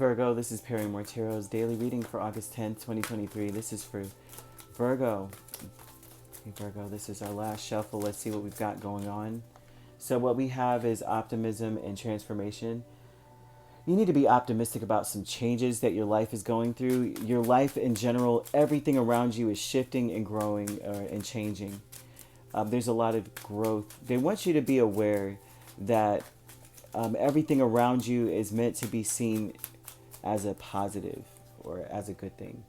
Virgo, this is Perrymore Tarot's daily reading for August 10th, 2023. This is for Virgo. Okay, Virgo, this is our last shuffle. Let's see what we've got going on. So what we have is optimism and transformation. You need to be optimistic about some changes that your life is going through. Your life in general, everything around you is shifting and growing and changing. There's a lot of growth. They want you to be aware that everything around you is meant to be seen as a positive or as a good thing,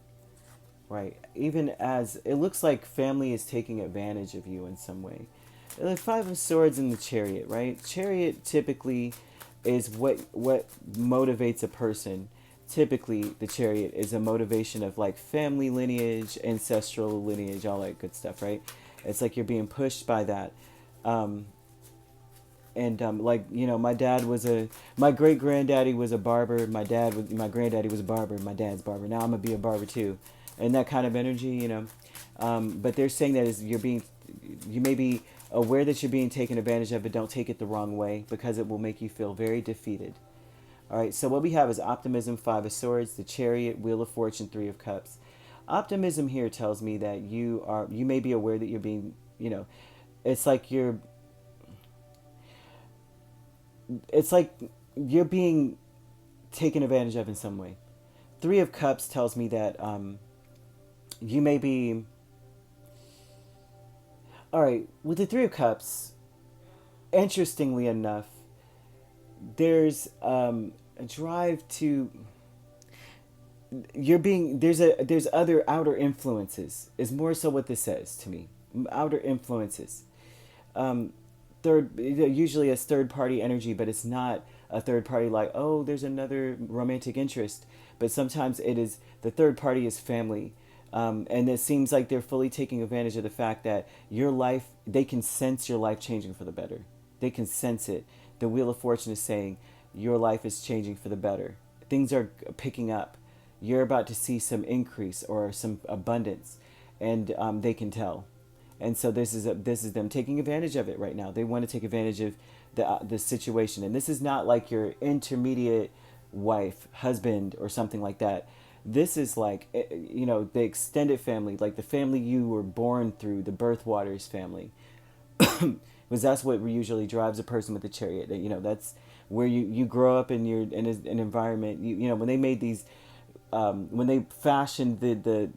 right? Even as it looks like family is taking advantage of you in some way. The Five of Swords in the Chariot, right? Chariot typically is what motivates a person. Typically, the Chariot is a motivation of like family lineage, ancestral lineage, all that good stuff, right? It's like you're being pushed by that. Like, you know, my great granddaddy was a barber. My granddaddy was a barber. My dad's barber. Now I'm gonna be a barber too, and that kind of energy, you know. But they're saying that you may be aware that you're being taken advantage of, but don't take it the wrong way because it will make you feel very defeated. All right. So what we have is optimism, Five of Swords, the Chariot, Wheel of Fortune, Three of Cups. Optimism here tells me that you may be aware that you're being, you know, it's like you're it's like you're being taken advantage of in some way. Three of Cups tells me that you may be. All right, with the Three of Cups, interestingly enough, there's a drive to. There's other outer influences. Is more so what this says to me. Outer influences. Um, Usually a third party energy, but it's not a third party like, oh, there's another romantic interest, but sometimes it is the third party is family. And it seems like they're fully taking advantage of the fact that your life, they can sense your life changing for the better. They can sense it. The Wheel of Fortune is saying your life is changing for the better. Things are picking up. You're about to see some increase or some abundance, and they can tell. And so this is them taking advantage of it right now. They want to take advantage of the situation, and this is not like your intermediate wife, husband, or something like that. This is like, you know, the extended family, like the family you were born through, the birth waters family. Because that's what usually drives a person with a chariot. You know, that's where you grow up in an environment. You know, when they made these, when they fashioned the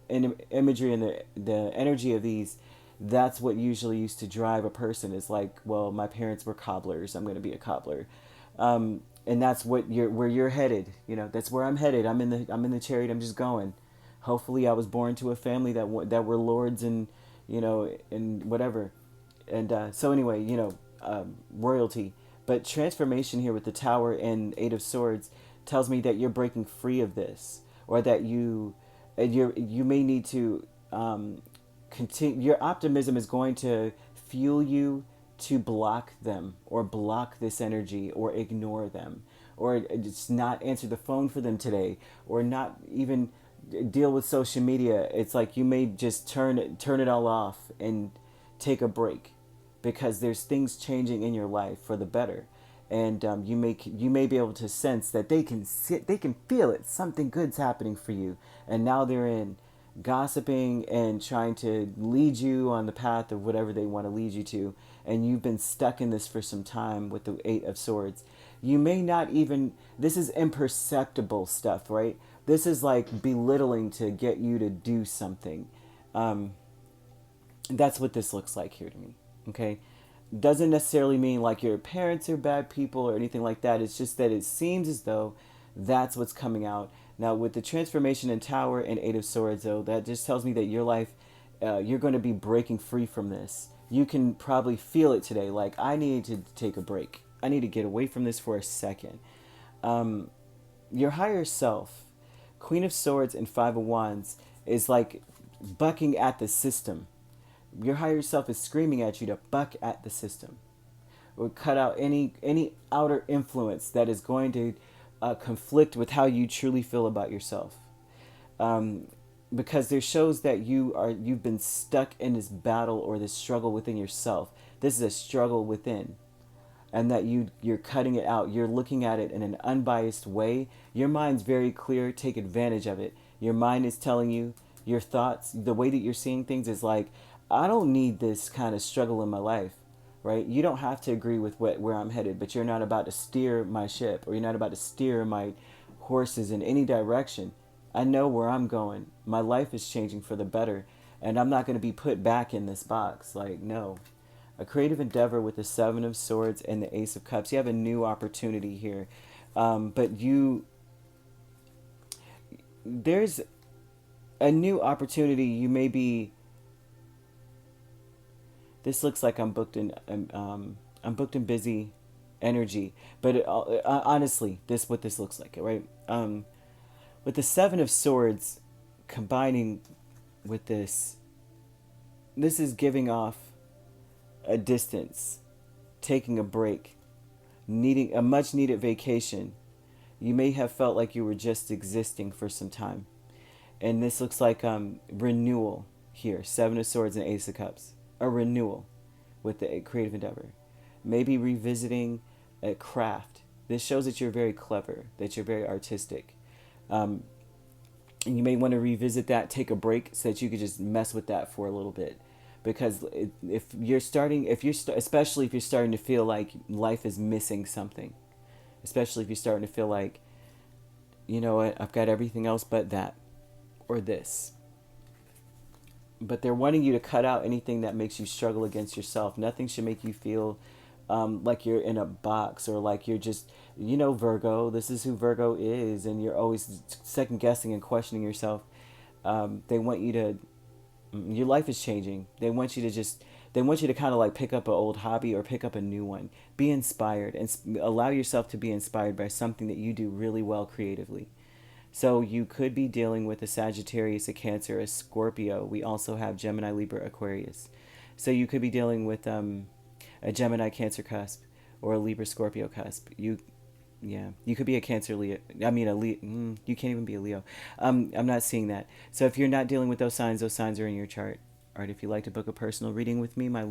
imagery and the energy of these, that's what usually used to drive a person. Is like, well, my parents were cobblers, I'm going to be a cobbler. And that's where you're headed. You know, that's where I'm headed. I'm in the chariot. I'm just going. Hopefully I was born to a family that were lords and, you know, and whatever. And so anyway, you know, royalty. But transformation here with the Tower and Eight of Swords tells me that you're breaking free of this, or that you may need to continue. Your optimism is going to fuel you to block them, or block this energy, or ignore them, or just not answer the phone for them today, or not even deal with social media. It's like you may just turn it all off and take a break, because there's things changing in your life for the better. And you may be able to sense that they can feel it. Something good's happening for you, and now they're in gossiping and trying to lead you on the path of whatever they want to lead you to, and you've been stuck in this for some time with the Eight of Swords. You may not even, this is imperceptible stuff, right? This is like belittling to get you to do something. That's what this looks like here to me. Okay, doesn't necessarily mean like your parents are bad people or anything like that. It's just that it seems as though that's what's coming out now with the transformation in Tower and Eight of Swords. Though that just tells me that your life, you're going to be breaking free from this. You can probably feel it today. Like, I need to take a break. I need to get away from this for a second. Your higher self, Queen of Swords and Five of Wands, is like bucking at the system. Your higher self is screaming at you to buck at the system, or cut out any outer influence that is going to conflict with how you truly feel about yourself. Because there shows that you've been stuck in this battle or this struggle within yourself. This is a struggle within, and that you're cutting it out. You're looking at it in an unbiased way. Your mind's very clear. Take advantage of it. Your mind is telling you your thoughts. The way that you're seeing things is like, I don't need this kind of struggle in my life, right? You don't have to agree with where I'm headed, but you're not about to steer my ship, or you're not about to steer my horses in any direction. I know where I'm going. My life is changing for the better, and I'm not going to be put back in this box. Like, no. A creative endeavor with the Seven of Swords and the Ace of Cups. You have a new opportunity here. But there's a new opportunity. You may be, this looks like I'm booked in busy energy. But honestly, what this looks like, right? With the Seven of Swords combining with this is giving off a distance, taking a break, needing a much needed vacation. You may have felt like you were just existing for some time. And this looks like renewal here. Seven of Swords and Ace of Cups. A renewal with the creative endeavor. Maybe revisiting a craft. This shows that you're very clever, that you're very artistic. And you may want to revisit that, take a break so that you could just mess with that for a little bit. Because especially if you're starting to feel like life is missing something, especially if you're starting to feel like, you know what, I've got everything else but that or this. But they're wanting you to cut out anything that makes you struggle against yourself. Nothing should make you feel like you're in a box, or like you're just, Virgo, this is who Virgo is, and you're always second guessing and questioning yourself. They want you to, your life is changing. They want you to kind of like pick up an old hobby or pick up a new one. Be inspired and allow yourself to be inspired by something that you do really well creatively. So you could be dealing with a Sagittarius, a Cancer, a Scorpio. We also have Gemini, Libra, Aquarius. So you could be dealing with a Gemini, Cancer cusp, or a Libra, Scorpio cusp. You could be a Cancer, Leo. I mean, you can't even be a Leo. I'm not seeing that. So if you're not dealing with those signs are in your chart. All right, if you'd like to book a personal reading with me, my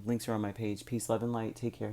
links are on my page. Peace, love, and light. Take care.